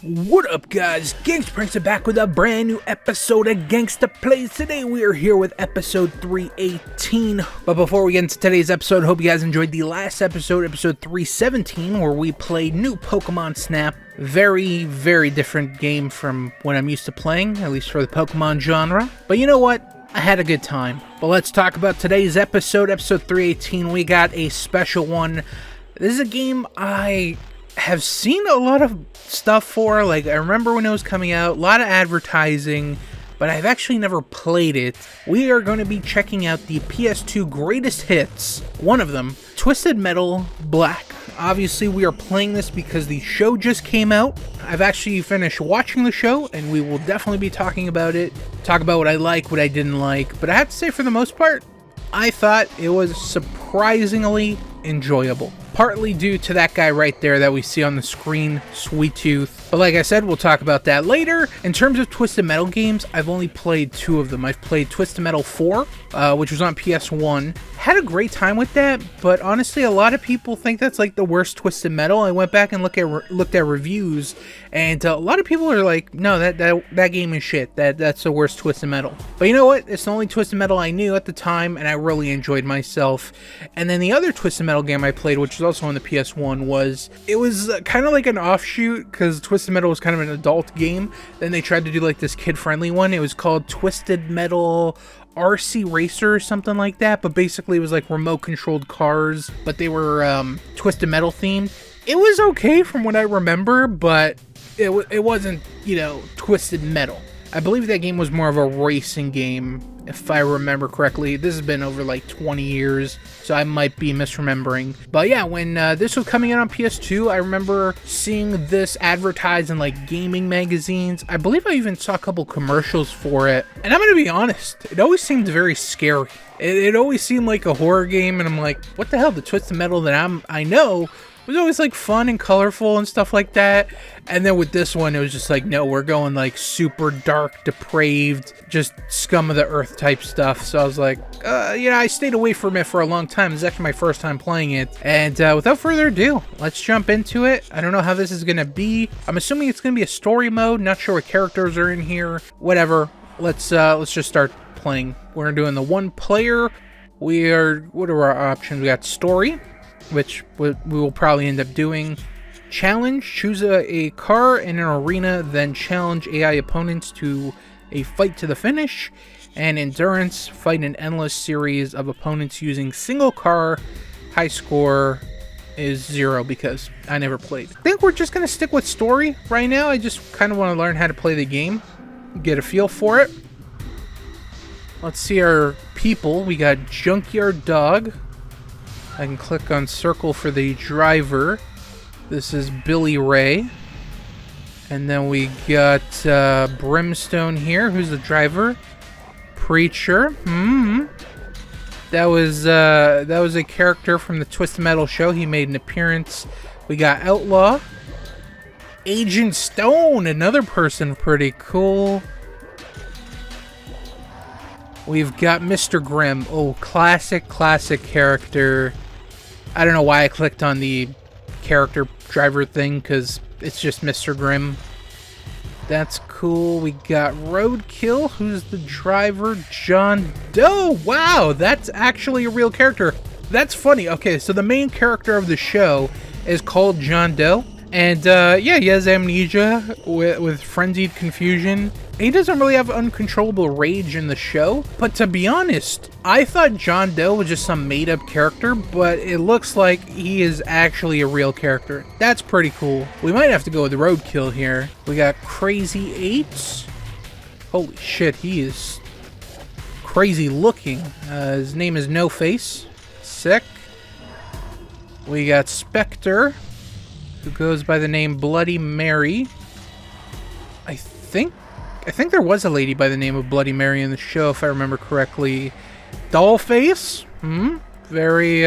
What up, guys? GangstaPranksta back with a brand new episode of Gangsta Plays. Today we are here with episode 318. But before we get into today's episode, hope you guys enjoyed the last episode, episode 317, where we played new Pokemon Snap. Very, very different game from what I'm used to playing, at least for the Pokemon genre. But you know what? I had a good time. But let's talk about today's episode, episode 318. We got a special one. This is a game I have seen a lot of stuff for. Like, I remember when it was coming out, a lot of advertising, but I've actually never played it. We are going to be checking out the PS2 greatest hits. One of them, Twisted Metal Black. Obviously, we are playing this because the show just came out. I've actually finished watching the show, and we will definitely be talking about it. Talk about what I like, what I didn't like. But I have to say, for the most part, I thought it was surprisingly enjoyable. Partly due to that guy right there that we see on the screen, Sweet Tooth. But like I said, we'll talk about that later. In terms of Twisted Metal games, I've only played two of them. I've played Twisted Metal 4, which was on PS1. Had a great time with that, but honestly, a lot of people think that's like the worst Twisted Metal. I went back and looked at reviews, and a lot of people are like, no, that game is shit. That's the worst Twisted Metal. But you know what? It's the only Twisted Metal I knew at the time, and I really enjoyed myself. And then the other Twisted Metal game I played, which was also on the PS1, was kind of like an offshoot, because Twisted Metal was kind of an adult game. Then they tried to do like this kid-friendly one. It was called Twisted Metal RC Racer or something like that, but basically it was like remote controlled cars, but they were Twisted Metal themed. It was okay from what I remember, but it wasn't, Twisted Metal. I believe that game was more of a racing game, if I remember correctly. This has been over like 20 years, so I might be misremembering. But yeah, when this was coming out on PS2, I remember seeing this advertised in like gaming magazines. I believe I even saw a couple commercials for it. And I'm gonna be honest, it always seemed very scary. It always seemed like a horror game, and I'm like, what the hell? The Twisted Metal that I know was always like fun and colorful and stuff like that. And then with this one, it was just like, no, we're going like super dark, depraved, just scum of the earth type stuff. So I was like, I stayed away from it for a long time. This is actually my first time playing it. And without further ado, let's jump into it. I don't know how this is going to be. I'm assuming it's going to be a story mode. Not sure what characters are in here. Whatever. Let's just start playing. We're doing the one player. What are our options? We got story, which we will probably end up doing. Challenge, choose a car in an arena, then challenge AI opponents to a fight to the finish. And endurance, fight an endless series of opponents using single car. High score is 0 because I never played. I think we're just going to stick with story right now. I just kind of want to learn how to play the game, get a feel for it. Let's see our people. We got Junkyard Dog. I can click on circle for the driver. This is Billy Ray. And then we got Brimstone here, who's the driver. Preacher. That was a character from the Twisted Metal show. He made an appearance. We got Outlaw. Agent Stone, another person pretty cool. We've got Mr. Grimm. Oh, classic character. I don't know why I clicked on the character driver thing, because it's just Mr. Grimm. That's cool. We got Roadkill, who's the driver. John Doe. Wow, that's actually a real character. That's funny. Okay, so the main character of the show is called John Doe. And he has amnesia with frenzied confusion. He doesn't really have uncontrollable rage in the show. But to be honest, I thought John Doe was just some made-up character, but it looks like he is actually a real character. That's pretty cool. We might have to go with Roadkill here. We got Crazy 8. Holy shit, he is crazy looking. His name is No Face. Sick. We got Spectre, who goes by the name Bloody Mary. I think there was a lady by the name of Bloody Mary in the show, if I remember correctly. Dollface. Very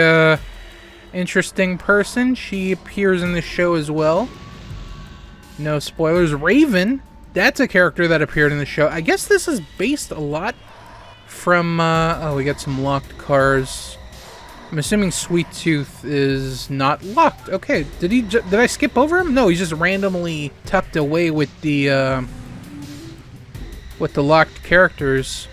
interesting person. She appears in the show as well. No spoilers. Raven. That's a character that appeared in the show. I guess this is based a lot from... we got some locked cars. I'm assuming Sweet Tooth is not locked. Okay, did I skip over him? No, he's just randomly tucked away with the locked characters.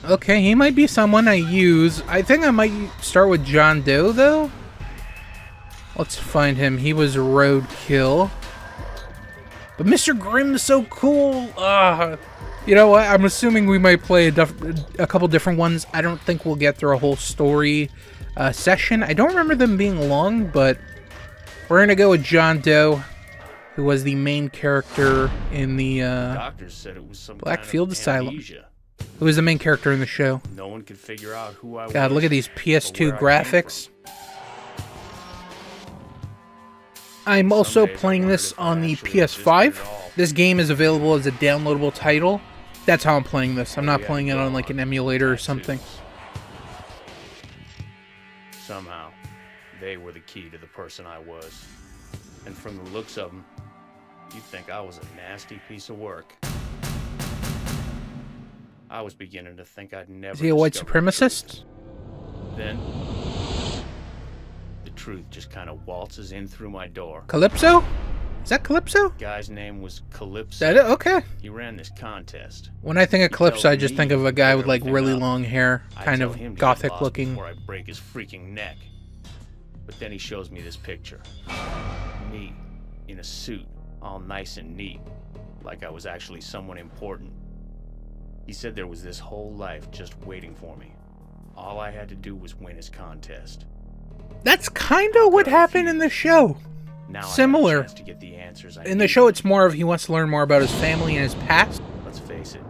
Okay, he might be someone I use. I think I might start with John Doe, though. Let's find him. He was roadkill. But Mr. Grimm's so cool. You know what? I'm assuming we might play a couple different ones. I don't think we'll get through a whole story session. I don't remember them being long, but we're going to go with John Doe, who was the main character in the doctors said it was some Blackfield Asylum. Amnesia. Who was the main character in the show. No one could figure out who I was. God, look at these PS2 graphics. I'm also playing this on the PS5. This game is available as a downloadable title. That's how I'm playing this. I'm not playing it on like an emulator or something. Somehow, they were the key to the person I was. And from the looks of them, you'd think I was a nasty piece of work. I was beginning to think I'd never. Is he a white supremacist? Then the truth just kind of waltzes in through my door. Calypso? Is that Calypso? The guy's name was Calypso. Is that it? Okay. He ran this contest. When I think of Calypso, I just think of a guy with like really long hair, kind of gothic looking. Before I break his freaking neck. But then he shows me this picture. Me in a suit, all nice and neat, like I was actually someone important. He said there was this whole life just waiting for me. All I had to do was win his contest. That's kind of what happened in the show. Now similar. I have a chance to get the answers I in the need. show, it's more of he wants to learn more about his family and his past. Let's face it.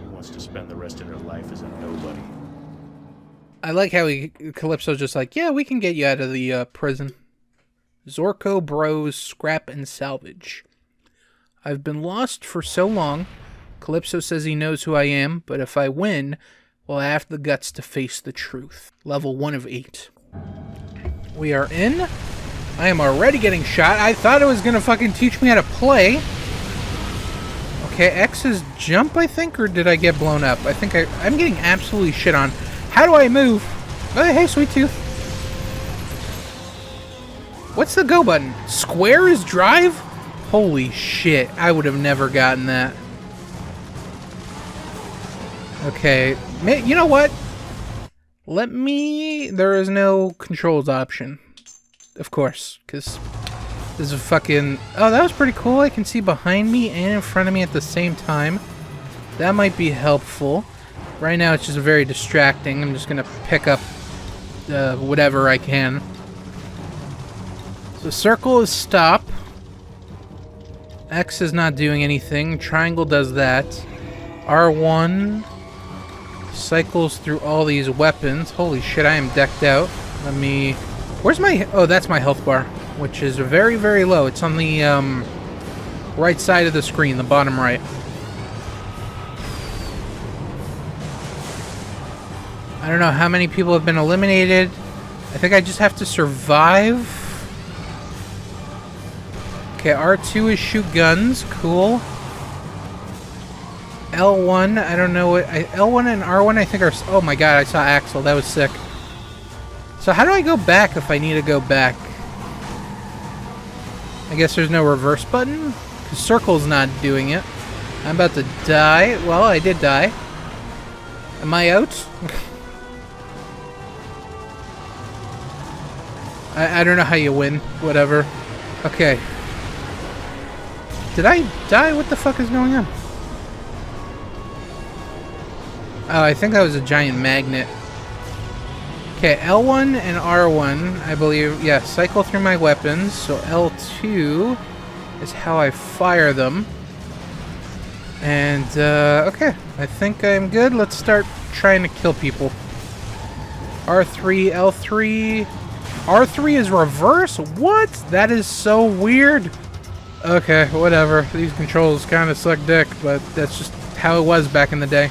He wants to spend the rest of their life as a nobody. I like how Calypso's just like, yeah, we can get you out of the prison. Zorko Bros Scrap and Salvage. I've been lost for so long. Calypso says he knows who I am, but if I win, well, I have the guts to face the truth. Level 1 of 8. We are in. I am already getting shot. I thought it was going to fucking teach me how to play. Okay, X is jump, I think, or did I get blown up? I think I'm getting absolutely shit on. How do I move? Oh, hey, Sweet Tooth. What's the go button? Square is drive? Holy shit, I would have never gotten that. Okay, you know what? There is no controls option. Of course, because this is a fucking... Oh, that was pretty cool. I can see behind me and in front of me at the same time. That might be helpful. Right now, it's just very distracting. I'm just going to pick up whatever I can. So circle is stop. X is not doing anything. Triangle does that. R1 cycles through all these weapons. Holy shit, I am decked out. Let me... Where's my... Oh, that's my health bar, which is very, very low. It's on the right side of the screen, the bottom right. I don't know how many people have been eliminated. I think I just have to survive. Okay, R2 is shoot guns. Cool. L1, I don't know what... L1 and R1 I think are... Oh my god, I saw Axel. That was sick. So how do I go back if I need to go back? I guess there's no reverse button? Because circle's not doing it. I'm about to die. Well, I did die. Am I out? I don't know how you win. Whatever. Okay. Did I die? What the fuck is going on? Oh, I think that was a giant magnet. Okay, L1 and R1, I believe, yeah, cycle through my weapons. So L2 is how I fire them. And, okay, I think I'm good. Let's start trying to kill people. R3, L3. R3 is reverse? What? That is so weird. Okay, whatever. These controls kind of suck dick, but that's just how it was back in the day.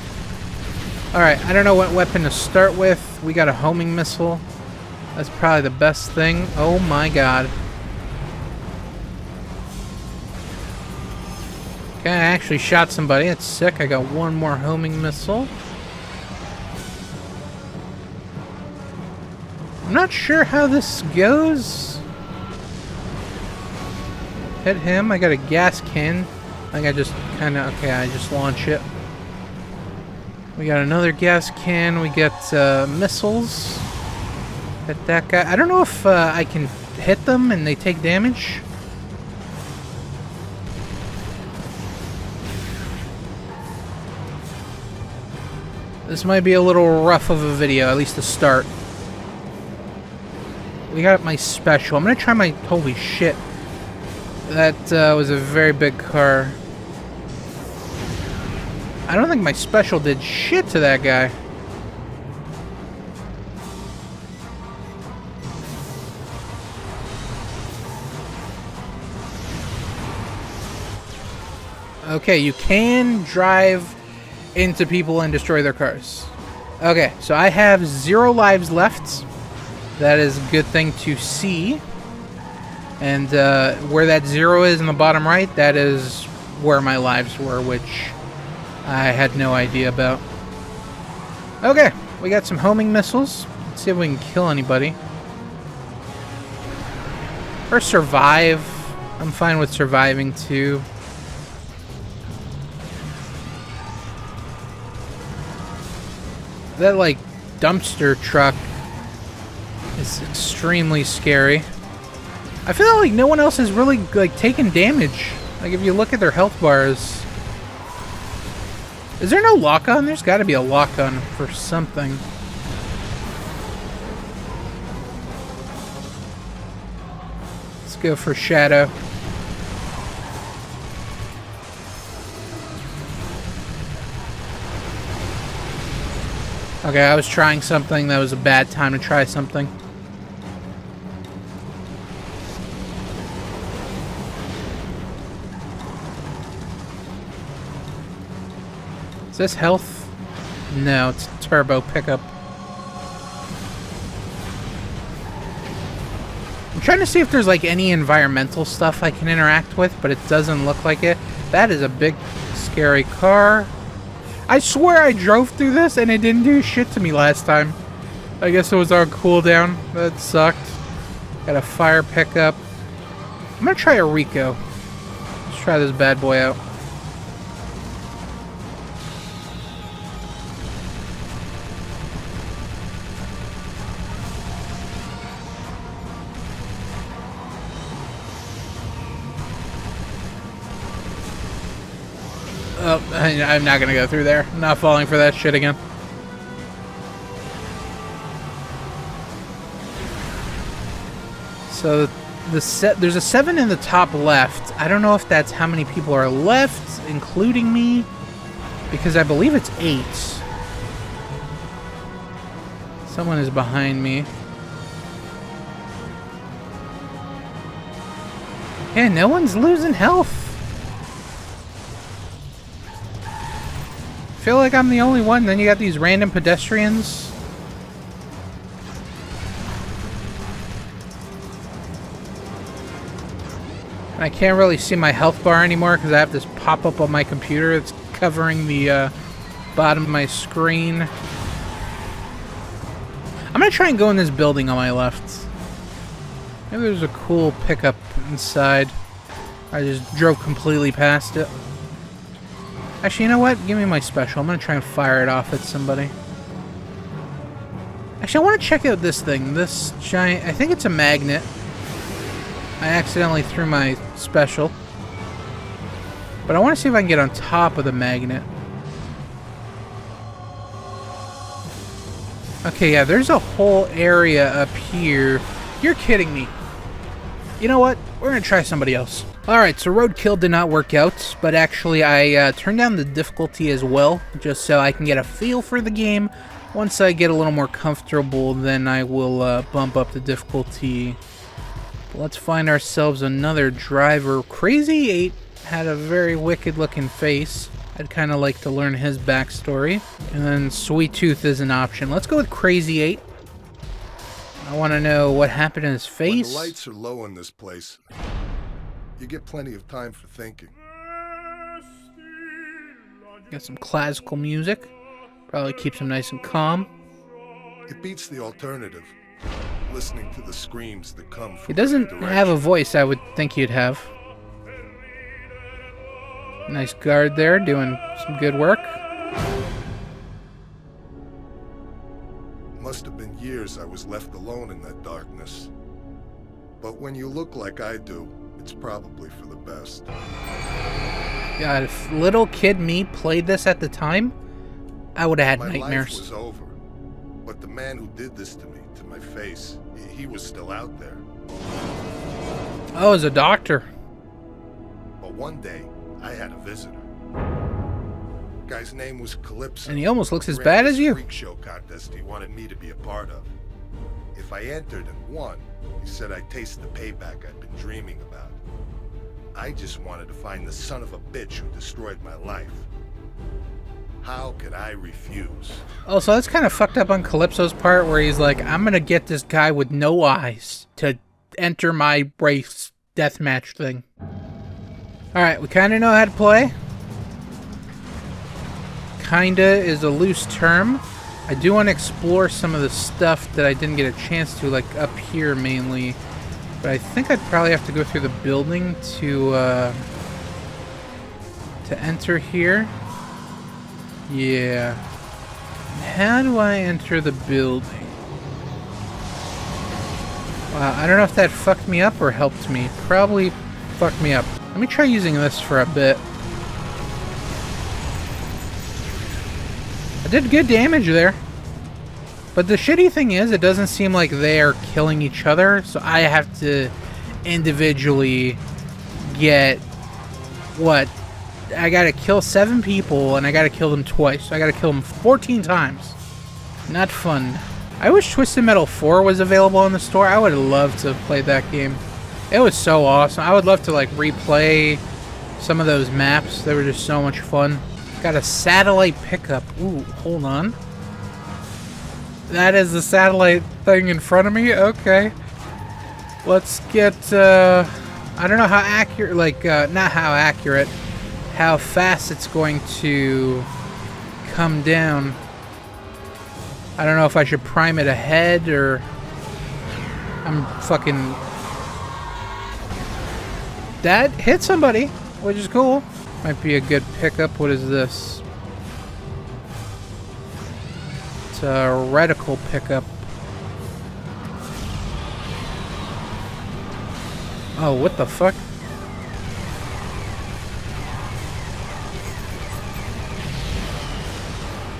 Alright, I don't know what weapon to start with. We got a homing missile. That's probably the best thing. Oh my god. Okay, I actually shot somebody. That's sick. I got one more homing missile. I'm not sure how this goes. Hit him. I got a gas can. I think I just kind of... Okay, I just launch it. We got another gas can. We get missiles. Hit that guy. I don't know if I can hit them and they take damage. This might be a little rough of a video, at least to start. We got my special. I'm gonna try my... Holy shit. That was a very big car. I don't think my special did shit to that guy. Okay, you can drive into people and destroy their cars. Okay, so I have 0 lives left. That is a good thing to see. And where that 0 is in the bottom right, that is where my lives were, which I had no idea about. Okay, we got some homing missiles. Let's see if we can kill anybody. Or survive. I'm fine with surviving too. That, like, dumpster truck is extremely scary. I feel like no one else has really, like, taken damage. Like, if you look at their health bars. Is there no lock-on? There's got to be a lock-on for something. Let's go for Shadow. Okay, I was trying something. That was a bad time to try something. Is this health? No, it's turbo pickup. I'm trying to see if there's like any environmental stuff I can interact with, but it doesn't look like it. That is a big, scary car. I swear I drove through this and it didn't do shit to me last time. I guess it was on cooldown. That sucked. Got a fire pickup. I'm gonna try a Rico. Let's try this bad boy out. Oh, I'm not gonna go through there. I'm not falling for that shit again. So there's a 7 in the top left. I don't know if that's how many people are left, including me, because I believe it's 8. Someone is behind me. Yeah, no one's losing health. I feel like I'm the only one. Then you got these random pedestrians. I can't really see my health bar anymore because I have this pop-up on my computer. It's covering the bottom of my screen. I'm going to try and go in this building on my left. Maybe there's a cool pickup inside. I just drove completely past it. Actually, you know what? Give me my special. I'm going to try and fire it off at somebody. Actually, I want to check out this thing. This giant... I think it's a magnet. I accidentally threw my special. But I want to see if I can get on top of the magnet. Okay, yeah, there's a whole area up here. You're kidding me. You know what? We're going to try somebody else. Alright, so Roadkill did not work out, but actually I turned down the difficulty as well, just so I can get a feel for the game. Once I get a little more comfortable, then I will bump up the difficulty. But let's find ourselves another driver. Crazy 8 had a very wicked looking face. I'd kind of like to learn his backstory. And then Sweet Tooth is an option. Let's go with Crazy 8. I want to know what happened in his face. When the lights are low in this place, you get plenty of time for thinking. Got some classical music. Probably keeps him nice and calm. It beats the alternative. listening to the screams that come from He doesn't every have a direction. voice I would think he'd have. Nice guard there, doing some good work. Must have been years I was left alone in that darkness. But when you look like I do, it's probably for the best. God, if little kid me played this at the time, I would have had My life nightmares. was over. But the man who did this to me, to my face, he was still out there. Oh, as a doctor. But one day, I had a visitor. Guy's name was Calypso. And he almost looks as Ran bad this as you. freak show contest he wanted me to be a part of. If I entered and won, he said I'd taste the payback I'd been dreaming about. I just wanted to find the son of a bitch who destroyed my life. How could I refuse? Oh, so that's kind of fucked up on Calypso's part, where he's like, I'm gonna get this guy with no eyes to enter my race deathmatch thing. Alright, we kind of know how to play. Kinda is a loose term. I do want to explore some of the stuff that I didn't get a chance to, like up here mainly. But I think I'd probably have to go through the building to enter here. Yeah. How do I enter the building? Wow, I don't know if that fucked me up or helped me. Probably fucked me up. Let me try using this for a bit. I did good damage there. But the shitty thing is, it doesn't seem like they are killing each other, so I have to individually get, what? I gotta kill 7 people, and I gotta kill them twice. So I gotta kill them 14 times. Not fun. I wish Twisted Metal 4 was available in the store. I would love to play that game. It was so awesome. I would love to, like, replay some of those maps. They were just so much fun. Got a satellite pickup. Ooh, hold on. That is the satellite thing in front of me? Okay. Let's get, I don't know how accurate, like, not how accurate, how fast it's going to come down. I don't know if I should prime it ahead or... I'm fucking... That hit somebody, which is cool. Might be a good pickup. What is this? It's a reticle pickup. Oh, what the fuck?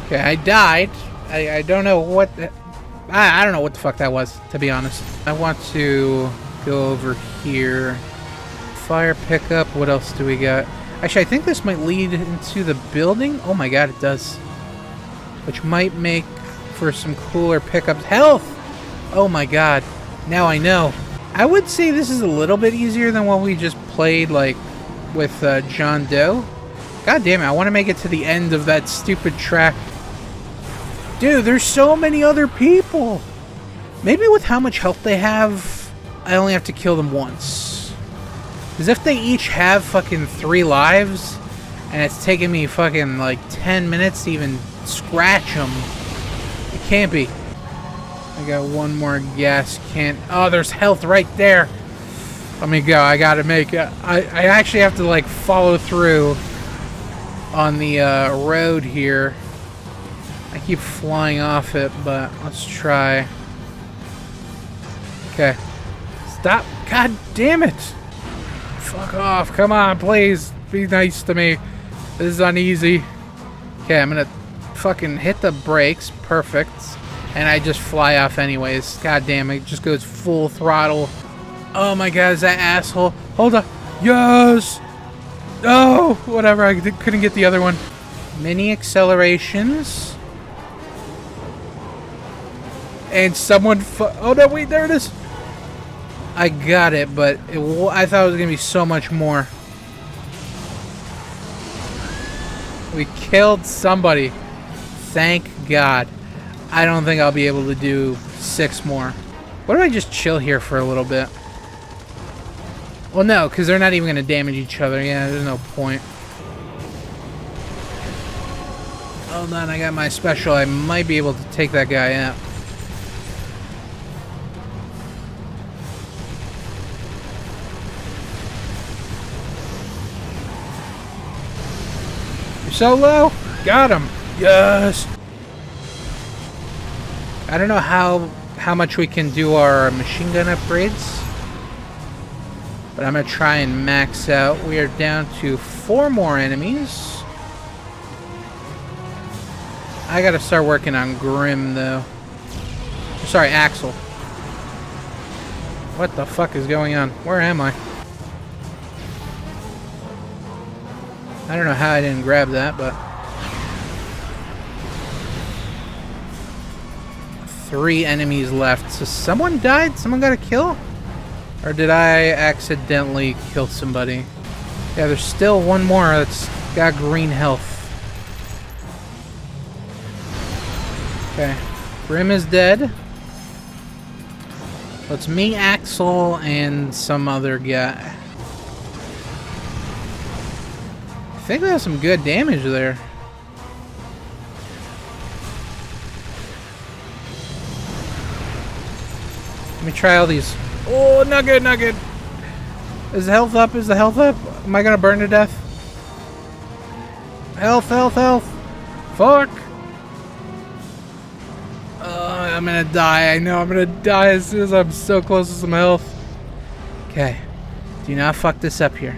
Okay, I died. I don't know what... I don't know what the fuck that was, to be honest. I want to go over here. Fire pickup. What else do we got? Actually, I think this might lead into the building. Oh my god, it does. Which might make for some cooler pickups. Health! Oh my god. Now I know. I would say this is a little bit easier than what we just played, like, with John Doe. God damn it, I want to make it to the end of that stupid track. Dude, there's so many other people! Maybe with how much health they have, I only have to kill them once. Because if they each have fucking 3 lives, and it's taking me fucking like 10 minutes to even scratch them, it can't be. I got one more gas can. Oh, there's health right there. Let me go. I gotta make it. I actually have to like follow through on the road here. I keep flying off it, but let's try. Okay. Stop. God damn it. Fuck off. Come on, please. Be nice to me. This is uneasy. Okay, I'm gonna fucking hit the brakes. Perfect. And I just fly off anyways. God damn it. Just goes full throttle. Oh my god, is that asshole? Hold on. Yes! No! Whatever, I couldn't get the other one. Mini accelerations. And someone oh no, wait, there it is. I got it, but I thought it was going to be so much more. We killed somebody. Thank God. I don't think I'll be able to do 6 more. What if I just chill here for a little bit? Well, no, because they're not even going to damage each other. Yeah, there's no point. Hold on, I got my special. I might be able to take that guy out. You're so low. Got him. Yes. I don't know how much we can do our machine gun upgrades, but I'm gonna try and max out. We are down to 4 more enemies. I gotta start working on Grim though. Sorry, Axel. What the fuck is going on? Where am I? I don't know how I didn't grab that, but 3 enemies left. So someone died? Someone got a kill? Or did I accidentally kill somebody? Yeah, there's still one more that's got green health. Okay. Grim is dead. So it's me, Axel, and some other guy. I think that was some good damage there. Let me try all these. Oh, not good, not good. Is the health up? Is the health up? Am I gonna burn to death? Health, health, health. Fuck. I'm gonna die. I know I'm gonna die as soon as I'm so close to some health. Okay. Do not fuck this up here.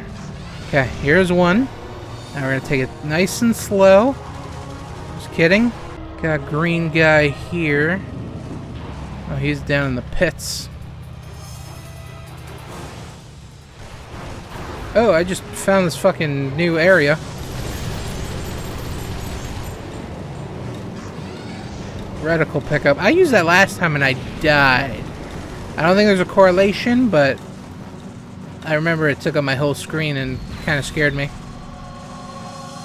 Okay, here's one. Now we're gonna take it nice and slow. Just kidding. Got a green guy here. Oh, he's down in the pits. Oh, I just found this fucking new area. Reticle pickup. I used that last time and I died. I don't think there's a correlation, but I remember it took up my whole screen and kind of scared me.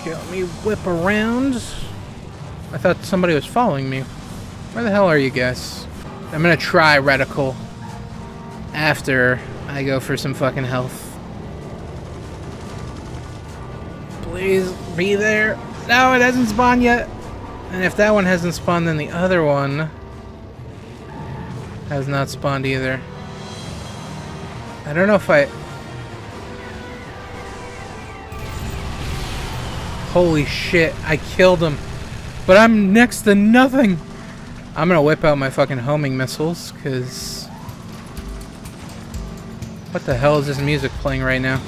Okay, let me whip around. I thought somebody was following me. Where the hell are you guys? I'm gonna try reticle after I go for some fucking health. Please be there. No, it hasn't spawned yet. And if that one hasn't spawned, then the other one has not spawned either. I don't know if I... Holy shit, I killed him. But I'm next to nothing. I'm gonna whip out my fucking homing missiles, because... What the hell is this music playing right now?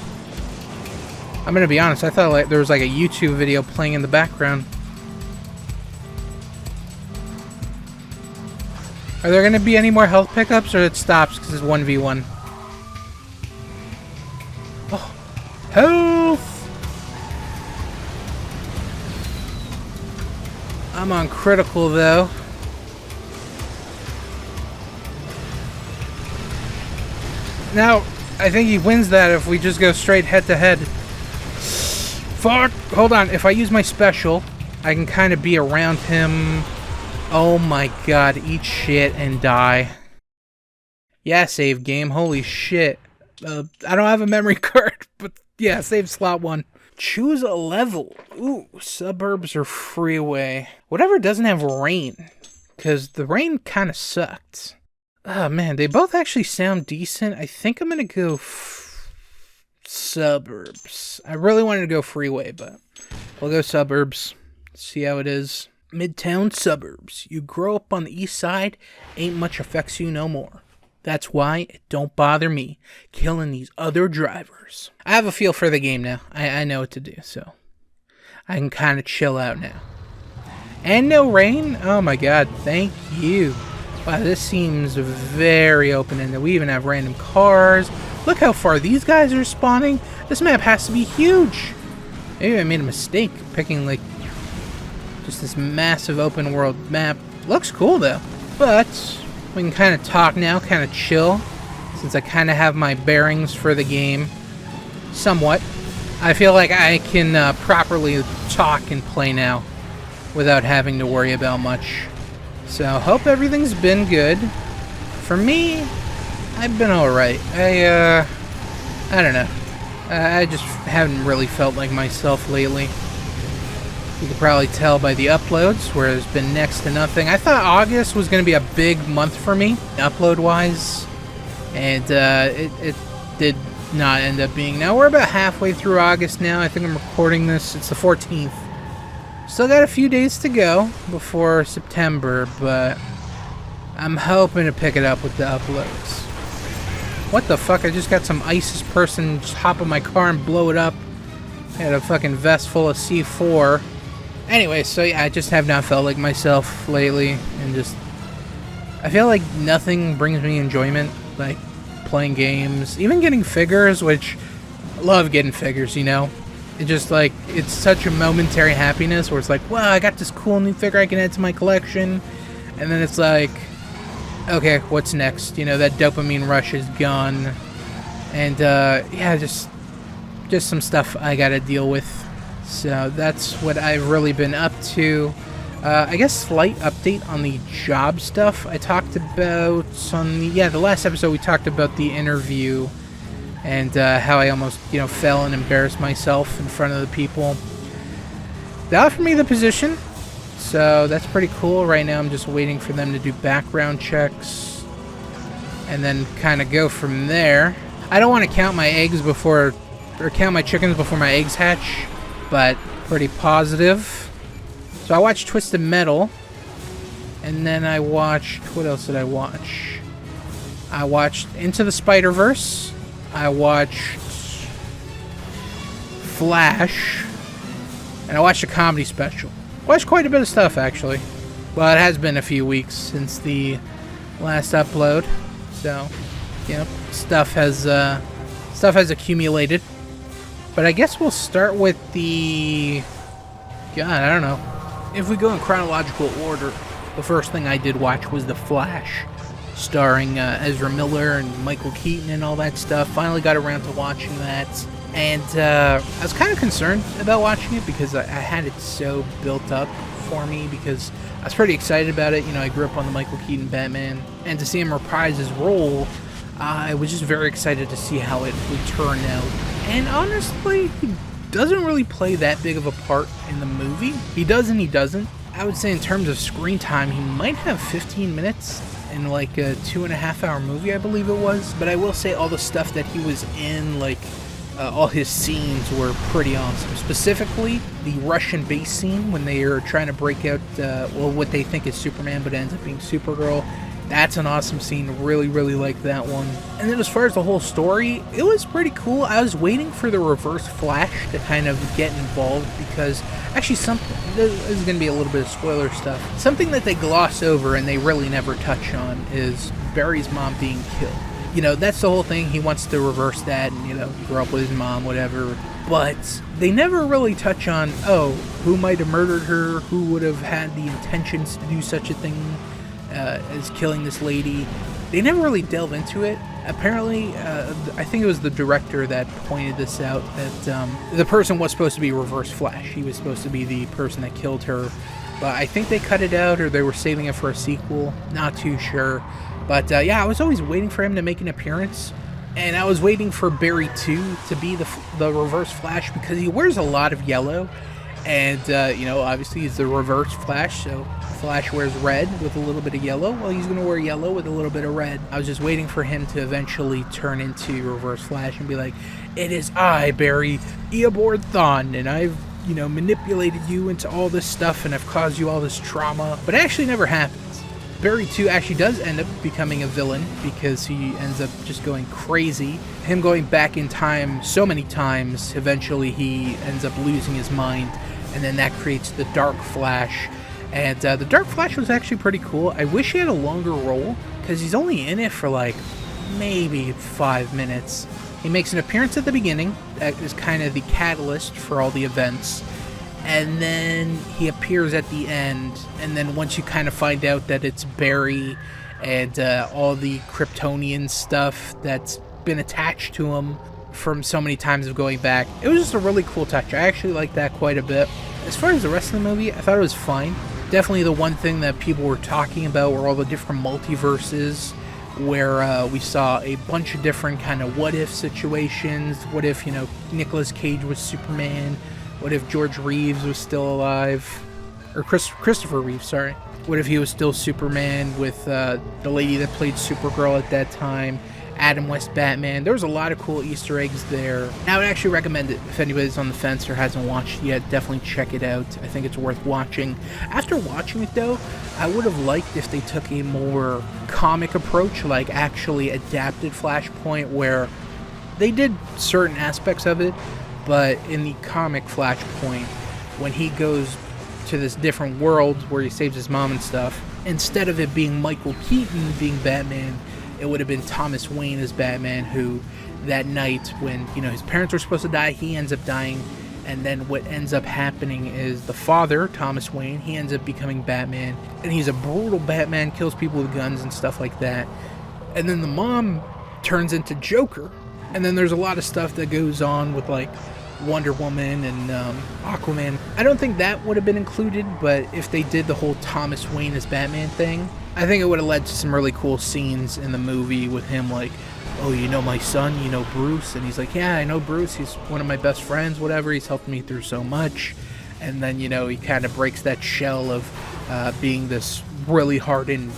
I'm gonna be honest, I thought like there was like a YouTube video playing in the background. Are there gonna be any more health pickups, or it stops because it's 1v1? Oh, health! I'm on critical though. Now, I think he wins that if we just go straight head to head. Fuck! Hold on, if I use my special, I can kind of be around him. Oh my god, eat shit and die. Yeah, save game, holy shit. I don't have a memory card, but yeah, save slot 1. Choose a level. Ooh, suburbs or freeway. Whatever doesn't have rain, because the rain kind of sucked. Oh man, they both actually sound decent. I think I'm gonna go suburbs. I really wanted to go freeway, but we'll go suburbs. See how it is. Midtown suburbs. You grow up on the east side, ain't much affects you no more. That's why it don't bother me killing these other drivers. I have a feel for the game now. I know what to do, so I can kind of chill out now. And no rain? Oh my god, thank you. Wow, this seems very open-ended. We even have random cars. Look how far these guys are spawning. This map has to be huge. Maybe I made a mistake picking like just this massive open world map. Looks cool though. But we can kind of talk now, kind of chill, since I kind of have my bearings for the game. Somewhat. I feel like I can properly talk and play now without having to worry about much. So, hope everything's been good. For me, I've been alright. I don't know. I just haven't really felt like myself lately. You can probably tell by the uploads, where there's been next to nothing. I thought August was going to be a big month for me, upload-wise. And it did not end up being. Now, we're about halfway through August now. I think I'm recording this. It's the 14th. Still got a few days to go before September, but I'm hoping to pick it up with the uploads. What the fuck? I just got some ISIS person just hop in my car and blow it up. I had a fucking vest full of C4. Anyway, so yeah, I just have not felt like myself lately, and just I feel like nothing brings me enjoyment, like playing games, even getting figures, which I love getting figures, you know? It just like, it's such a momentary happiness where it's like, wow, I got this cool new figure I can add to my collection, and then it's like, okay, what's next? You know, that dopamine rush is gone, and yeah, just some stuff I gotta deal with. So that's what I've really been up to. I guess slight update on the job stuff I talked about on the last episode. We talked about the interview and how I almost, you know, fell and embarrassed myself in front of the people. They offered me the position, so that's pretty cool. Right now I'm just waiting for them to do background checks and then kind of go from there. I don't want to count my chickens before my eggs hatch, but pretty positive. So I watched Twisted Metal, and then I watched, what else did I watch? I watched Into the Spider-Verse, I watched Flash, and I watched a comedy special. Watched quite a bit of stuff, actually. Well, it has been a few weeks since the last upload, so, you know, stuff has accumulated. But I guess we'll start with the... God, I don't know. If we go in chronological order, the first thing I did watch was The Flash, starring Ezra Miller and Michael Keaton and all that stuff. Finally got around to watching that. And I was kind of concerned about watching it because I had it so built up for me because I was pretty excited about it. You know, I grew up on the Michael Keaton Batman. And to see him reprise his role, I was just very excited to see how it would turn out. And honestly, he doesn't really play that big of a part in the movie. He does and he doesn't. I would say in terms of screen time, he might have 15 minutes in like a 2.5 hour movie, I believe it was. But I will say all the stuff that he was in, like all his scenes were pretty awesome. Specifically, the Russian base scene when they are trying to break out, what they think is Superman, but it ends up being Supergirl. That's an awesome scene. Really, really like that one. And then as far as the whole story, it was pretty cool. I was waiting for the Reverse Flash to kind of get involved because actually this is going to be a little bit of spoiler stuff. Something that they gloss over and they really never touch on is Barry's mom being killed. You know, that's the whole thing. He wants to reverse that and, you know, grow up with his mom, whatever. But they never really touch on, oh, who might have murdered her? Who would have had the intentions to do such a thing? As killing this lady. They never really delve into it. Apparently, I think it was the director that pointed this out, that the person was supposed to be Reverse Flash. He was supposed to be the person that killed her. But I think they cut it out, or they were saving it for a sequel. Not too sure. But yeah, I was always waiting for him to make an appearance. And I was waiting for Barry 2 to be the Reverse Flash because he wears a lot of yellow. And, you know, obviously he's the Reverse Flash, so Flash wears red with a little bit of yellow. Well, he's going to wear yellow with a little bit of red. I was just waiting for him to eventually turn into Reverse Flash and be like, it is I, Barry Eobard Thawne, and I've, you know, manipulated you into all this stuff and I've caused you all this trauma. But it actually never happens. Barry 2 actually does end up becoming a villain because he ends up just going crazy. Him going back in time so many times, eventually he ends up losing his mind, and then that creates the Dark Flash. And the Dark Flash was actually pretty cool. I wish he had a longer role because he's only in it for like maybe 5 minutes. He makes an appearance at the beginning that is kind of the catalyst for all the events. And then he appears at the end, and then once you kind of find out that it's Barry and all the Kryptonian stuff that's been attached to him from so many times of going back, it was just a really cool touch. I actually liked that quite a bit. As far as the rest of the movie, I thought it was fine. Definitely the one thing that people were talking about were all the different multiverses, where we saw a bunch of different kind of what-if situations. What if, you know, Nicolas Cage was Superman? What if George Reeves was still alive? Or Christopher Reeves, sorry. What if he was still Superman with the lady that played Supergirl at that time? Adam West Batman. There was a lot of cool Easter eggs there. And I would actually recommend it if anybody's on the fence or hasn't watched it yet. Definitely check it out. I think it's worth watching. After watching it though, I would have liked if they took a more comic approach, like actually adapted Flashpoint, where they did certain aspects of it, but in the comic Flashpoint, when he goes to this different world where he saves his mom and stuff, instead of it being Michael Keaton being Batman, it would have been Thomas Wayne as Batman, who that night when, his parents were supposed to die, he ends up dying, and then what ends up happening is the father, Thomas Wayne, he ends up becoming Batman, and he's a brutal Batman, kills people with guns and stuff like that, and then the mom turns into Joker, and then there's a lot of stuff that goes on with, like, Wonder Woman and Aquaman. I don't think that would have been included, but if they did the whole Thomas Wayne as Batman thing, I think it would have led to some really cool scenes in the movie with him like, oh, my son, Bruce? And he's like, yeah, I know Bruce, he's one of my best friends, whatever, he's helped me through so much. And then, he kind of breaks that shell of being this really hardened,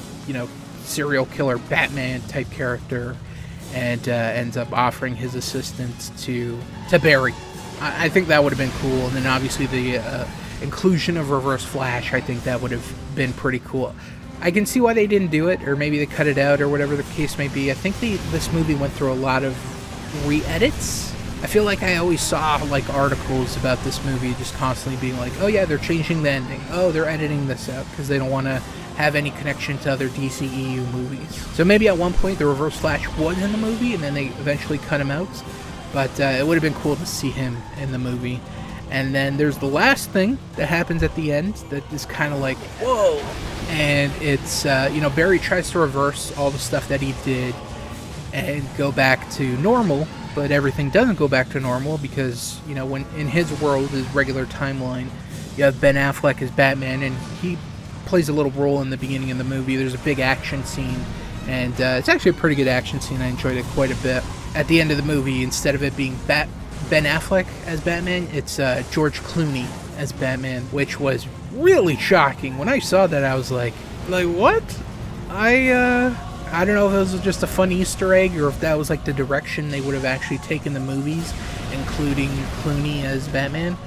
serial killer Batman type character, and ends up offering his assistance to Barry. I think that would have been cool. And then obviously the inclusion of Reverse Flash, I think that would have been pretty cool. I can see why they didn't do it, or maybe they cut it out, or whatever the case may be. I think this movie went through a lot of re-edits. I feel like I always saw like articles about this movie just constantly being like, oh yeah, they're changing the ending. Oh, they're editing this out because they don't want to have any connection to other DCEU movies. So maybe at one point the Reverse Flash was in the movie and then they eventually cut him out. But it would have been cool to see him in the movie. And then there's the last thing that happens at the end that is kind of like, whoa. And it's, Barry tries to reverse all the stuff that he did and go back to normal. But everything doesn't go back to normal because, when in his world, his regular timeline, you have Ben Affleck as Batman. And he plays a little role in the beginning of the movie. There's a big action scene. And it's actually a pretty good action scene. I enjoyed it quite a bit. At the end of the movie, instead of it being Ben Affleck as Batman, it's George Clooney as Batman, which was really shocking. When I saw that, I was like, what? I don't know if it was just a fun Easter egg or if that was like the direction they would have actually taken the movies, including Clooney as Batman.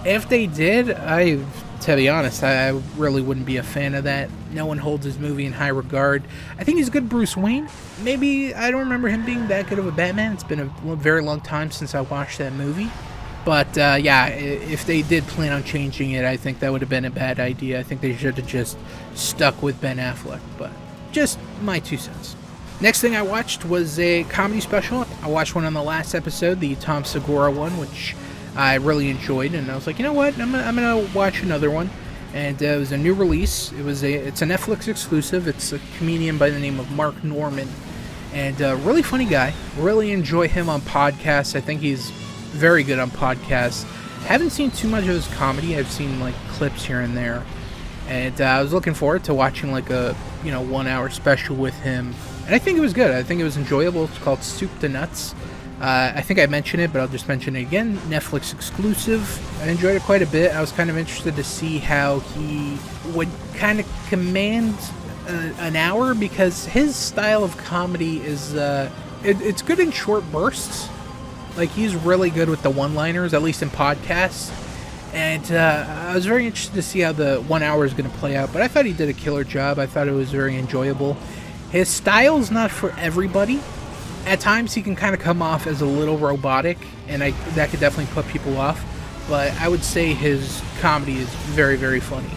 If they did, to be honest, I really wouldn't be a fan of that. No one holds his movie in high regard. I think he's a good Bruce Wayne. Maybe I don't remember him being that good of a Batman. It's been a very long time since I watched that movie. But yeah, if they did plan on changing it, I think that would have been a bad idea. I think they should have just stuck with Ben Affleck. But just my 2 cents. Next thing I watched was a comedy special. I watched one on the last episode, the Tom Segura one, which I really enjoyed, and I was like, you know what, I'm gonna watch another one. And it was a new release. It's a Netflix exclusive. It's a comedian by the name of Mark Norman, and really funny guy. Really enjoy him on podcasts. I think he's very good on podcasts. Haven't seen too much of his comedy. I've seen like clips here and there, and I was looking forward to watching like a 1 hour special with him. And I think it was good. I think it was enjoyable. It's called Soup to Nuts. I think I mentioned it, but I'll just mention it again. Netflix exclusive. I enjoyed it quite a bit. I was kind of interested to see how he would kind of command an hour, because his style of comedy is it's good in short bursts. Like, he's really good with the one-liners, at least in podcasts. And I was very interested to see how the 1 hour is going to play out. But I thought he did a killer job. I thought it was very enjoyable. His style's not for everybody. At times, he can kind of come off as a little robotic, and that could definitely put people off. But I would say his comedy is very, very funny.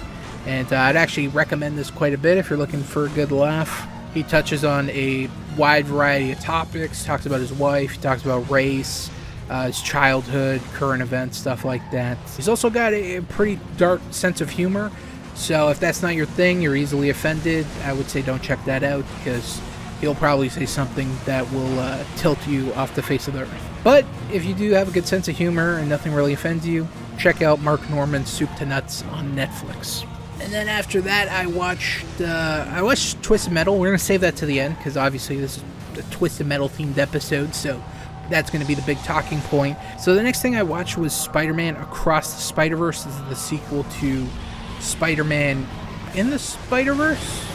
And I'd actually recommend this quite a bit if you're looking for a good laugh. He touches on a wide variety of topics. Talks about his wife. He talks about race, his childhood, current events, stuff like that. He's also got a pretty dark sense of humor. So if that's not your thing, you're easily offended, I would say don't check that out, because he'll probably say something that will tilt you off the face of the earth. But if you do have a good sense of humor and nothing really offends you, check out Mark Norman's Soup to Nuts on Netflix. And then after that, I watched Twisted Metal. We're going to save that to the end, because obviously this is a Twisted Metal themed episode, so that's going to be the big talking point. So the next thing I watched was Spider-Man Across the Spider-Verse. This is the sequel to Spider-Man in the Spider-Verse?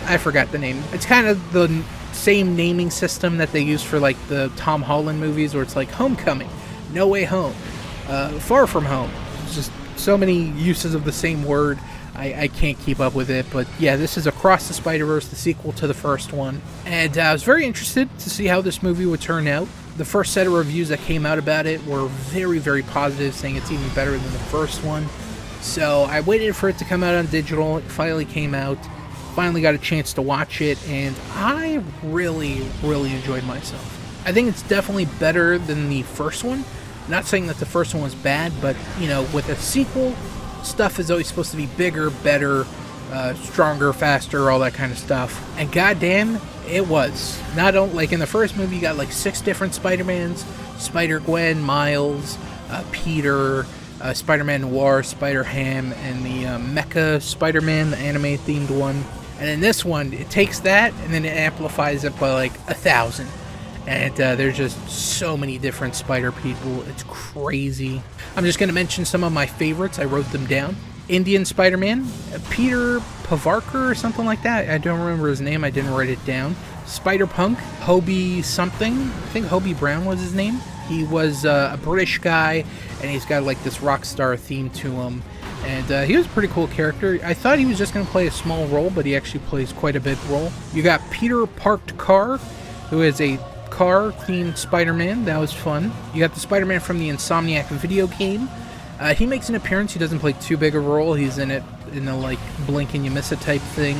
I forgot the name. It's kind of the same naming system that they use for like the Tom Holland movies, where it's like Homecoming, No Way Home, Far From Home. It's just so many uses of the same word. I can't keep up with it, but yeah, this is Across the Spider-Verse, the sequel to the first one. And I was very interested to see how this movie would turn out. The first set of reviews that came out about it were very, very positive, saying it's even better than the first one. So I waited for it to come out on digital. It finally came out. Finally got a chance to watch it, and I really, really enjoyed myself. I think it's definitely better than the first one. Not saying that the first one was bad, but, you know, with a sequel, stuff is always supposed to be bigger, better, stronger, faster, all that kind of stuff. And goddamn, it was. Not only, like in the first movie, you got like 6 different Spider-Mans: Spider-Gwen, Miles, Peter, Spider-Man Noir, Spider-Ham, and the Mecha Spider-Man, the anime-themed one. And in this one, it takes that and then it amplifies it by like 1,000. And there's just so many different spider people. It's crazy. I'm just going to mention some of my favorites. I wrote them down. Indian Spider-Man, Peter Pavarkar or something like that. I don't remember his name. I didn't write it down. Spider-Punk, Hobie something. I think Hobie Brown was his name. He was a British guy, and he's got like this rock star theme to him. And he was a pretty cool character. I thought he was just going to play a small role, but he actually plays quite a big role. You got Peter Parked Car, who is a car-themed Spider-Man. That was fun. You got the Spider-Man from the Insomniac video game. He makes an appearance. He doesn't play too big a role. He's in it in a like blink and you miss it type thing.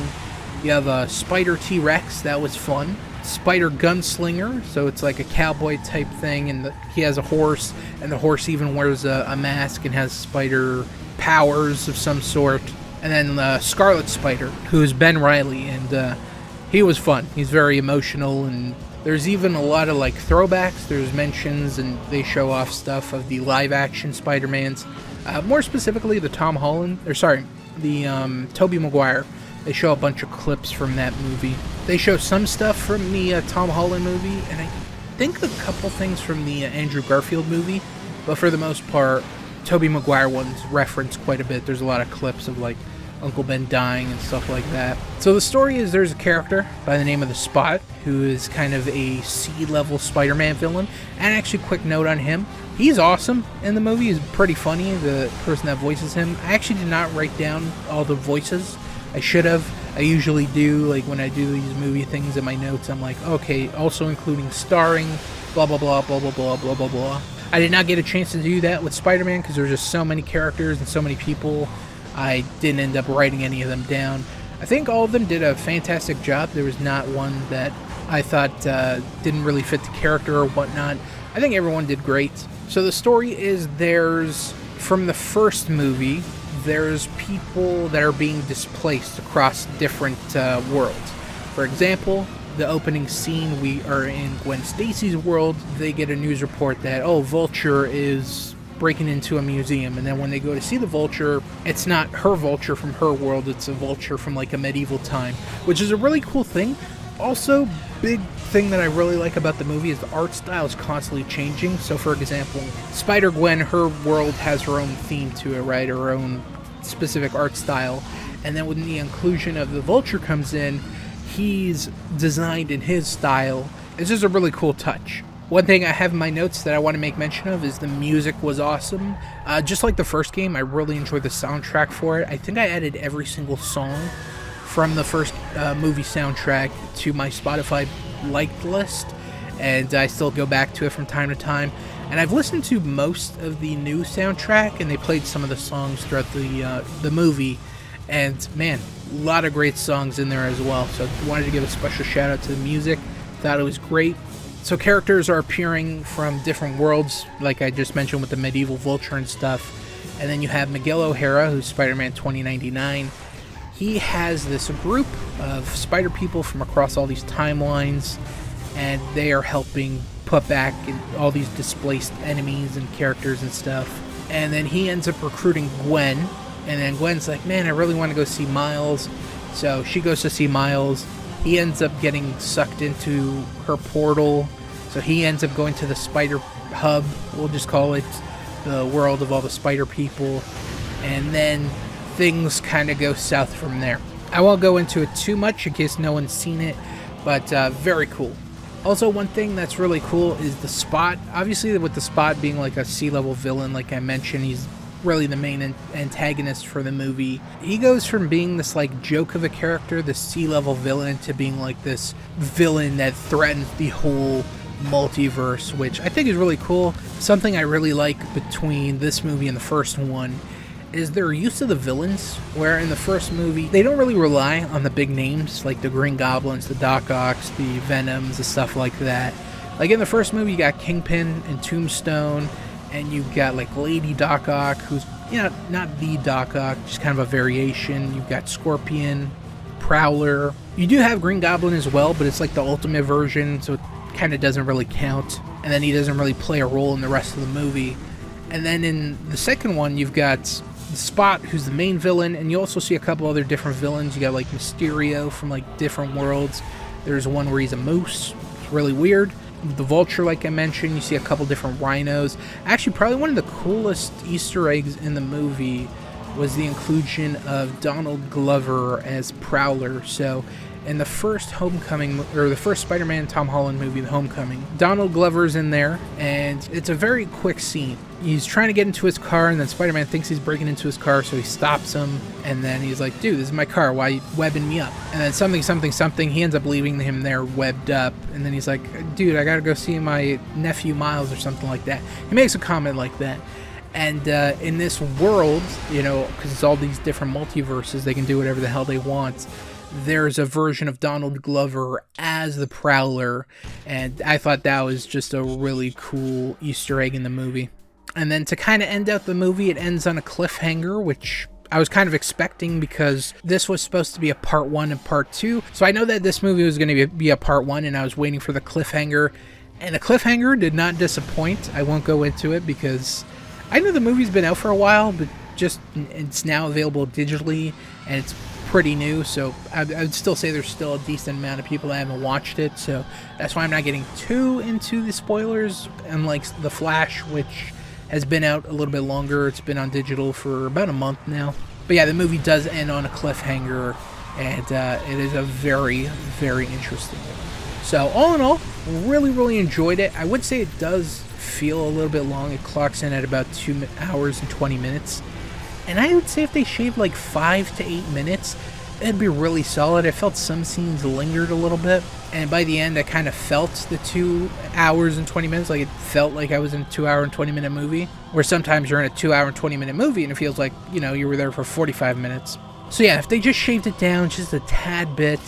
You have a Spider T-Rex. That was fun. Spider Gunslinger. So it's like a cowboy type thing, and he has a horse, and the horse even wears a mask and has spider powers of some sort. And then Scarlet Spider, who is Ben Reilly, and he was fun. He's very emotional, and there's even a lot of like throwbacks. There's mentions, and they show off stuff of the live-action Spider-Mans. More specifically, the Tobey Maguire. They show a bunch of clips from that movie. They show some stuff from the Tom Holland movie, and I think a couple things from the Andrew Garfield movie. But for the most part, Tobey Maguire ones reference quite a bit. There's a lot of clips of like Uncle Ben dying and stuff like that. So the story is there's a character by the name of the Spot who is kind of a C-level Spider-Man villain. And actually, quick note on him. He's awesome in the movie. He's pretty funny, the person that voices him. I actually did not write down all the voices. I should have. I usually do, like when I do these movie things in my notes, I'm like, okay, also including starring, blah, blah, blah, blah, blah, blah, blah, blah, blah. I did not get a chance to do that with Spider-Man because there's just so many characters and so many people. I didn't end up writing any of them down. I think all of them did a fantastic job. There was not one that I thought didn't really fit the character or whatnot. I think everyone did great. So the story is from the first movie, there's people that are being displaced across different worlds. For example, the opening scene, we are in Gwen Stacy's world. They get a news report that, Vulture is breaking into a museum, and then when they go to see the Vulture, it's not her Vulture from her world, it's a Vulture from like a medieval time, which is a really cool thing. Also, big thing that I really like about the movie is the art style is constantly changing. So for example, Spider-Gwen, her world has her own theme to it, right? Her own specific art style. And then when the inclusion of the Vulture comes in, he's designed in his style. It's just a really cool touch. One thing I have in my notes that I want to make mention of is the music was awesome. Just like the first game, I really enjoyed the soundtrack for it. I think I added every single song from the first movie soundtrack to my Spotify liked list, and I still go back to it from time to time. And I've listened to most of the new soundtrack, and they played some of the songs throughout the movie. And man, a lot of great songs in there as well. So I wanted to give a special shout out to the music. Thought it was great. So characters are appearing from different worlds, like I just mentioned with the medieval Vulture and stuff. And then you have Miguel O'Hara, who's Spider-Man 2099. He has this group of spider people from across all these timelines, and they are helping put back all these displaced enemies and characters and stuff. And then he ends up recruiting Gwen, and then Gwen's like, man, I really want to go see Miles. So she goes to see Miles. He ends up getting sucked into her portal, so he ends up going to the Spider Hub, we'll just call it, the world of all the spider people, and then things kind of go south from there. I won't go into it too much in case no one's seen it, But very cool. Also, one thing that's really cool is the Spot. Obviously, with the Spot being like a C-level villain, like I mentioned, he's really the main antagonist for the movie. He goes from being this like joke of a character, the C-level villain, to being like this villain that threatens the whole multiverse, which I think is really cool. Something I really like between this movie and the first one is their use of the villains, where in the first movie they don't really rely on the big names like the Green Goblins, the Doc Ocks, the Venoms, the stuff like that. Like in the first movie you got Kingpin and Tombstone, and you've got like Lady Doc Ock, who's, you know, not the Doc Ock, just kind of a variation. You've got Scorpion, Prowler. You do have Green Goblin as well, but it's like the ultimate version, so it kind of doesn't really count. And then he doesn't really play a role in the rest of the movie. And then in the second one, you've got the Spot, who's the main villain, and you also see a couple other different villains. You got like Mysterio from like different worlds. There's one where he's a moose. It's really weird. The Vulture, like I mentioned, you see a couple different rhinos. Actually, probably one of the coolest Easter eggs in the movie was the inclusion of Donald Glover as Prowler. So in the first Homecoming, or the first Spider-Man Tom Holland movie, The Homecoming, Donald Glover's in there, and it's a very quick scene. He's trying to get into his car, and then Spider-Man thinks he's breaking into his car, so he stops him, and then he's like, dude, this is my car, why are you webbing me up? And then something, he ends up leaving him there webbed up, and then he's like, dude, I gotta go see my nephew Miles, or something like that. He makes a comment like that. And in this world, you know, because it's all these different multiverses, they can do whatever the hell they want. There's a version of Donald Glover as the Prowler, and I thought that was just a really cool Easter egg in the movie. And then to kind of end out the movie, it ends on a cliffhanger, which I was kind of expecting because this was supposed to be a part 1 and part 2. So I know that this movie was going to be a part 1, and I was waiting for the cliffhanger. And the cliffhanger did not disappoint. I won't go into it because I know the movie's been out for a while, but just it's now available digitally, and it's pretty new, so I'd still say there's still a decent amount of people that haven't watched it, so that's why I'm not getting too into the spoilers, unlike The Flash, which has been out a little bit longer. It's been on digital for about a month now. But yeah, the movie does end on a cliffhanger, and it is a very, very interesting one. So all in all, really enjoyed it. I would say it does feel a little bit long. It clocks in at about 2 hours and 20 minutes. And I would say if they shaved like 5 to 8 minutes, it'd be really solid. I felt some scenes lingered a little bit, and by the end I kind of felt the 2 hours and 20 minutes, like it felt like I was in a 2 hour and 20 minute movie, where sometimes you're in a 2 hour and 20 minute movie and it feels like, you know, you were there for 45 minutes. So yeah, if they just shaved it down just a tad bit,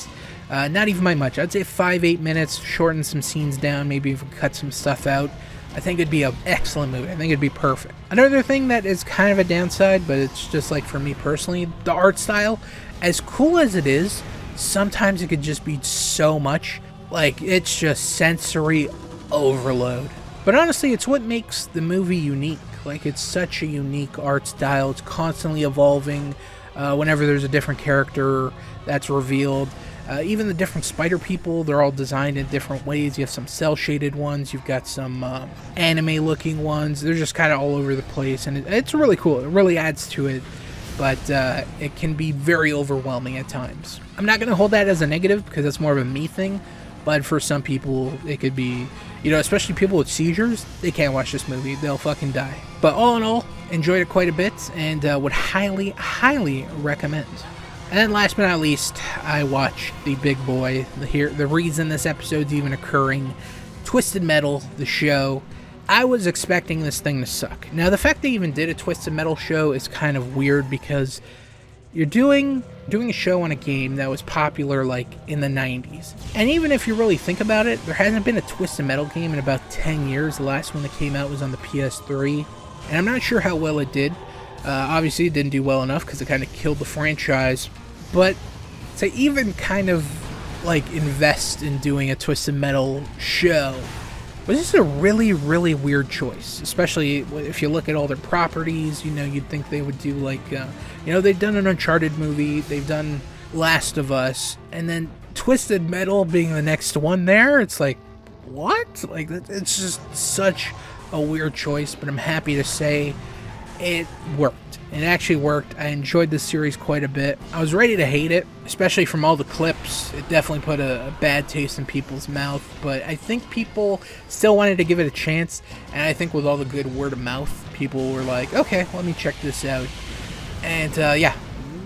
not even by much, I'd say 5-8 minutes, shorten some scenes down, maybe even cut some stuff out, I think it'd be an excellent movie. I think it'd be perfect. Another thing that is kind of a downside, but it's just like for me personally, the art style, as cool as it is, sometimes it could just be so much. Like, it's just sensory overload. But honestly, it's what makes the movie unique. Like, it's such a unique art style. It's constantly evolving. Whenever there's a different character that's revealed. Even the different spider people, they're all designed in different ways. You have some cel-shaded ones, you've got some anime-looking ones. They're just kind of all over the place, and it's really cool. It really adds to it, but it can be very overwhelming at times. I'm not going to hold that as a negative, because that's more of a me thing, but for some people, it could be, you know, especially people with seizures, they can't watch this movie. They'll fucking die. But all in all, enjoyed it quite a bit, and would highly recommend. And then last but not least, I watched the big boy, the reason this episode's even occurring, Twisted Metal, the show. I was expecting this thing to suck. Now, the fact they even did a Twisted Metal show is kind of weird because you're doing a show on a game that was popular like in the 90s. And even if you really think about it, there hasn't been a Twisted Metal game in about 10 years. The last one that came out was on the PS3. And I'm not sure how well it did. Obviously, it didn't do well enough because it kind of killed the franchise. But to even kind of like invest in doing a Twisted Metal show was just a really weird choice. Especially if you look at all their properties, you know, you'd think they would do like, you know, they've done an Uncharted movie, they've done Last of Us, and then Twisted Metal being the next one there. It's like, what? Like, it's just such a weird choice. But I'm happy to say it worked. It actually worked. I enjoyed this series quite a bit. I was ready to hate it, especially from all the clips. It definitely put a bad taste in people's mouth, but I think people still wanted to give it a chance, and I think with all the good word of mouth, people were like, okay, let me check this out. And yeah,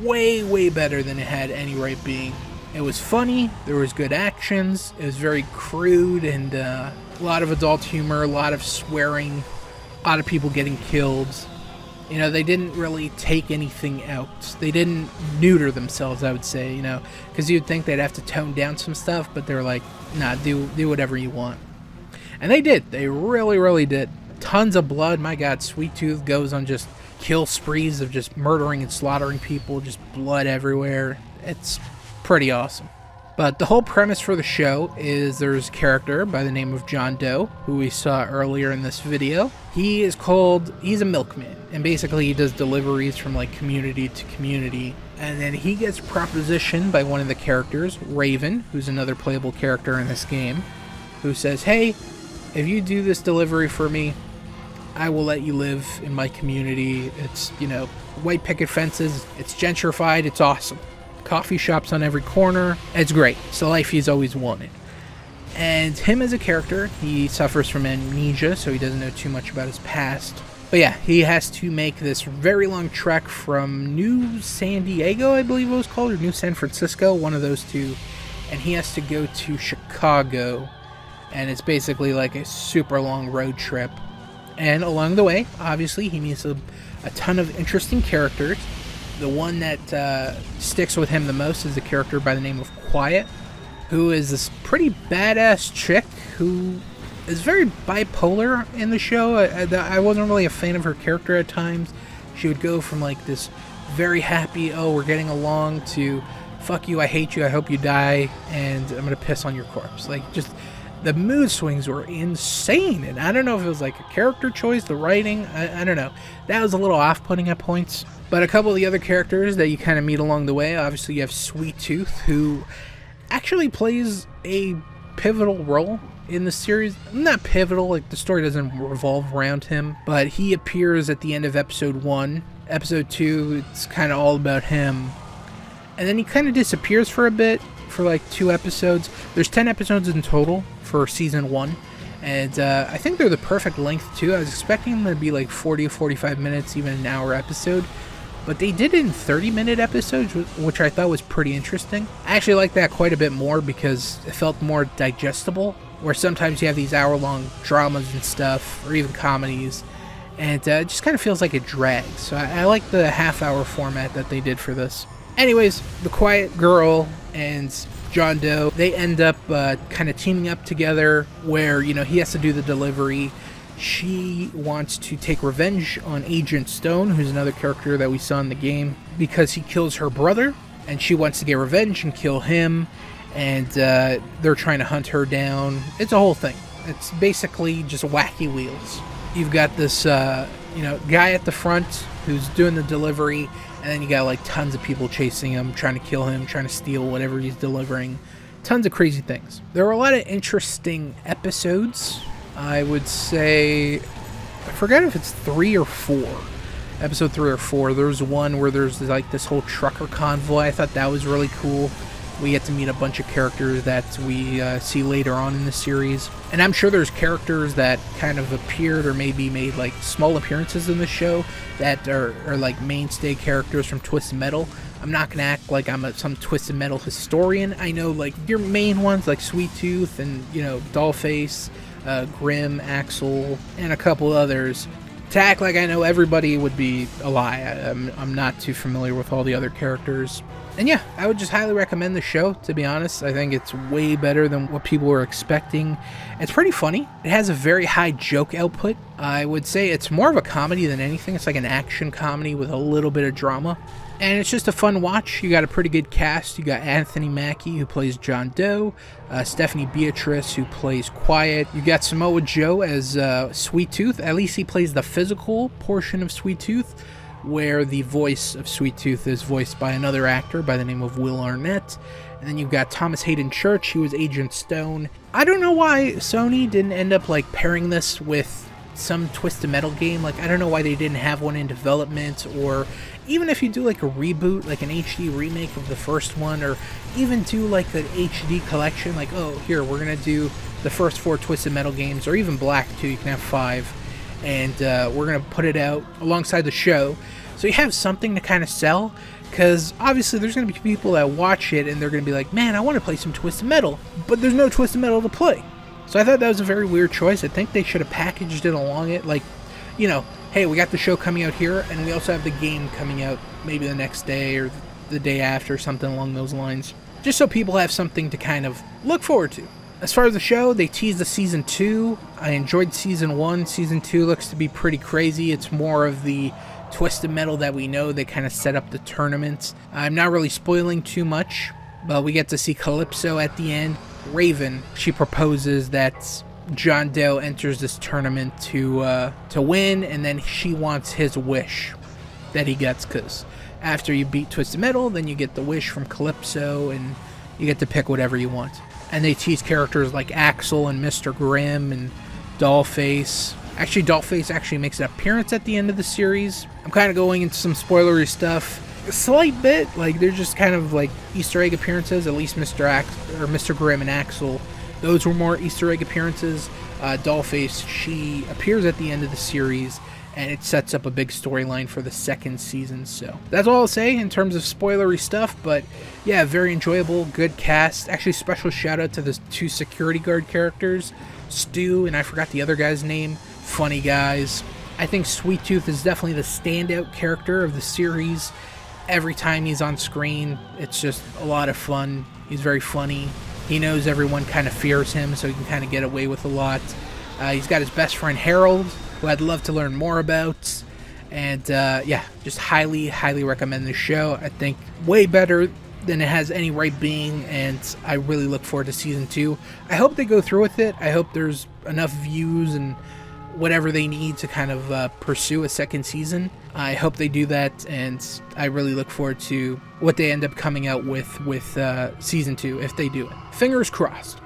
way better than it had any right being. It was funny, there was good actions, it was very crude, and a lot of adult humor, a lot of swearing, a lot of people getting killed. You know, they didn't really take anything out. They didn't neuter themselves, I would say, you know, because you'd think they'd have to tone down some stuff, but they're like, nah, do whatever you want. And they did. They really did. Tons of blood. My God, Sweet Tooth goes on just kill sprees of just murdering and slaughtering people, just blood everywhere. It's pretty awesome. But the whole premise for the show is there's a character by the name of John Doe, who we saw earlier in this video. He's a milkman, and basically he does deliveries from like community to community. And then he gets propositioned by one of the characters, Raven, who's another playable character in this game, who says, hey, if you do this delivery for me, I will let you live in my community. It's, you know, white picket fences, it's gentrified, it's awesome. Coffee shops on every corner. It's great. It's the life he's always wanted. And him as a character, he suffers from amnesia, so he doesn't know too much about his past. But yeah, he has to make this very long trek from New San Diego, I believe it was called, or New San Francisco, one of those two. And he has to go to Chicago. And it's basically like a super long road trip. And along the way, obviously, he meets a ton of interesting characters. The one that sticks with him the most is a character by the name of Quiet, who is this pretty badass chick who is very bipolar in the show. I wasn't really a fan of her character at times. She would go from like this very happy, oh, we're getting along, to fuck you, I hate you, I hope you die, and I'm gonna piss on your corpse. Like, just the mood swings were insane, and I don't know if it was like a character choice, the writing, I don't know. That was a little off-putting at points. But a couple of the other characters that you kind of meet along the way, obviously you have Sweet Tooth, who actually plays a pivotal role in the series. Not pivotal, like the story doesn't revolve around him, but he appears at the end of episode 1. Episode 2, it's kind of all about him. And then he kind of disappears for a bit, for like 2 episodes. There's 10 episodes in total for season 1. And I think they're the perfect length too. I was expecting them to be like 40 or 45 minutes, even an hour episode. But they did it in 30-minute episodes, which I thought was pretty interesting. I actually like that quite a bit more because it felt more digestible, where sometimes you have these hour-long dramas and stuff, or even comedies, and it just kind of feels like it drags. So I like the half-hour format that they did for this. Anyways, the Quiet Girl and John Doe, they end up kind of teaming up together, where, you know, he has to do the delivery. She wants to take revenge on Agent Stone, who's another character that we saw in the game, because he kills her brother, and she wants to get revenge and kill him, and they're trying to hunt her down. It's a whole thing. It's basically just wacky wheels. You've got this, guy at the front who's doing the delivery, and then you got like tons of people chasing him, trying to kill him, trying to steal whatever he's delivering. Tons of crazy things. There were a lot of interesting episodes. I would say, I forget if it's 3 or 4. Episode 3 or 4. There's one where there's like this whole trucker convoy. I thought that was really cool. We get to meet a bunch of characters that we see later on in the series. And I'm sure there's characters that kind of appeared or maybe made like small appearances in the show that are like mainstay characters from Twisted Metal. I'm not going to act like I'm some Twisted Metal historian. I know like your main ones like Sweet Tooth and, you know, Dollface, Grim, Axel, and a couple others. To act like I know everybody would be a lie. I'm not too familiar with all the other characters. And yeah, I would just highly recommend the show, to be honest. I think it's way better than what people were expecting. It's pretty funny. It has a very high joke output. I would say it's more of a comedy than anything. It's like an action comedy with a little bit of drama. And it's just a fun watch. You got a pretty good cast. You got Anthony Mackie, who plays John Doe, Stephanie Beatrice, who plays Quiet. You got Samoa Joe as Sweet Tooth. At least he plays the physical portion of Sweet Tooth, where the voice of Sweet Tooth is voiced by another actor by the name of Will Arnett. And then you've got Thomas Hayden Church, who was Agent Stone. I don't know why Sony didn't end up like pairing this with some Twisted Metal game. Like, I don't know why they didn't have one in development, or even if you do like a reboot, like an HD remake of the first one, or even do like the HD collection, like, oh, here, we're going to do the first 4 Twisted Metal games, or even Black too, you can have 5, and we're going to put it out alongside the show. So you have something to kind of sell, because obviously there's going to be people that watch it and they're going to be like, man, I want to play some Twisted Metal, but there's no Twisted Metal to play. So I thought that was a very weird choice. I think they should have packaged it along it, like, you know, hey, we got the show coming out here, and we also have the game coming out maybe the next day or the day after, something along those lines, just so people have something to kind of look forward to. As far as the show, they teased the Season 2. I enjoyed Season 1. Season 2 looks to be pretty crazy. It's more of the Twisted Metal that we know. They kind of set up the tournament. I'm not really spoiling too much, but we get to see Calypso at the end. Raven, she proposes that John Doe enters this tournament to win, and then she wants his wish that he gets, because after you beat Twisted Metal, then you get the wish from Calypso, and you get to pick whatever you want. And they tease characters like Axel and Mr. Grimm and Dollface. Actually, Dollface actually makes an appearance at the end of the series. I'm kind of going into some spoilery stuff. A slight bit, like they're just kind of like Easter egg appearances, at least Mr. Grimm and Axel. Those were more Easter egg appearances. Dollface, she appears at the end of the series, and it sets up a big storyline for the second season. So that's all I'll say in terms of spoilery stuff, but yeah, very enjoyable, good cast. Actually, special shout out to the 2 security guard characters, Stu, and I forgot the other guy's name. Funny guys. I think Sweet Tooth is definitely the standout character of the series. Every time he's on screen, it's just a lot of fun. He's very funny. He knows everyone kind of fears him, so he can kind of get away with a lot. He's got his best friend Harold, who I'd love to learn more about. And yeah, just highly, highly recommend this show. I think way better than it has any right being, and I really look forward to Season 2. I hope they go through with it. I hope there's enough views and whatever they need to kind of pursue a second season. I hope they do that, and I really look forward to what they end up coming out with Season 2, if they do it. Fingers crossed.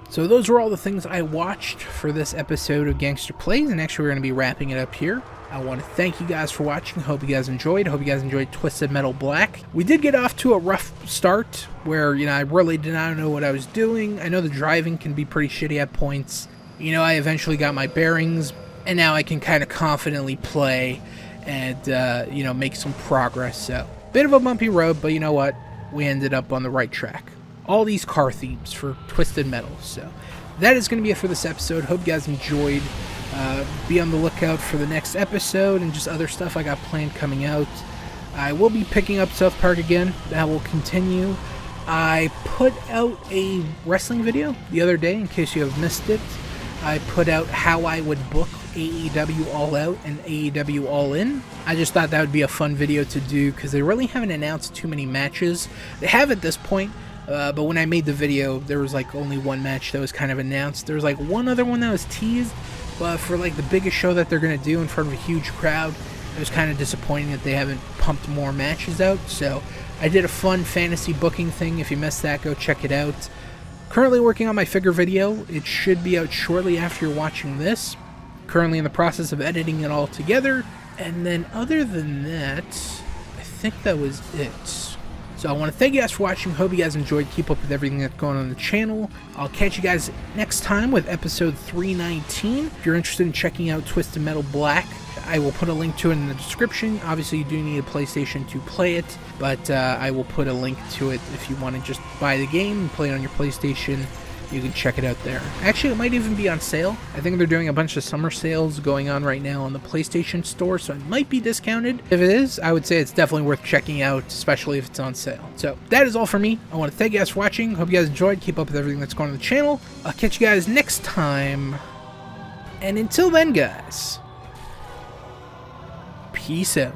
So those were all the things I watched for this episode of Gangster Plays, and actually we're going to be wrapping it up here. I want to thank you guys for watching. Hope you guys enjoyed. Hope you guys enjoyed Twisted Metal Black. We did get off to a rough start where, you know, I really did not know what I was doing. I know the driving can be pretty shitty at points. You know, I eventually got my bearings, and now I can kind of confidently play and, you know, make some progress. So, bit of a bumpy road, but you know what? We ended up on the right track. All these car themes for Twisted Metal. So, that is going to be it for this episode. Hope you guys enjoyed. Be on the lookout for the next episode and just other stuff I got planned coming out. I will be picking up South Park again. That will continue. I put out a wrestling video the other day, in case you have missed it. I put out how I would book AEW All Out and AEW All In. I just thought that would be a fun video to do because they really haven't announced too many matches. They have at this point, but when I made the video, there was like only one match that was kind of announced. There was like one other one that was teased, but for like the biggest show that they're going to do in front of a huge crowd, it was kind of disappointing that they haven't pumped more matches out. So I did a fun fantasy booking thing. If you missed that, go check it out. Currently working on my figure video. It should be out shortly after you're watching this. Currently in the process of editing it all together. And then other than that, I think that was it. So I want to thank you guys for watching. Hope you guys enjoyed. Keep up with everything that's going on the channel. I'll catch you guys next time with episode 319. If you're interested in checking out Twisted Metal Black, I will put a link to it in the description. Obviously, you do need a PlayStation to play it, but I will put a link to it if you want to just buy the game and play it on your PlayStation. You can check it out there. Actually, it might even be on sale. I think they're doing a bunch of summer sales going on right now on the PlayStation Store, so it might be discounted. If it is, I would say it's definitely worth checking out, especially if it's on sale. So that is all for me. I want to thank you guys for watching. Hope you guys enjoyed. Keep up with everything that's going on the channel. I'll catch you guys next time. And until then, guys, peace out.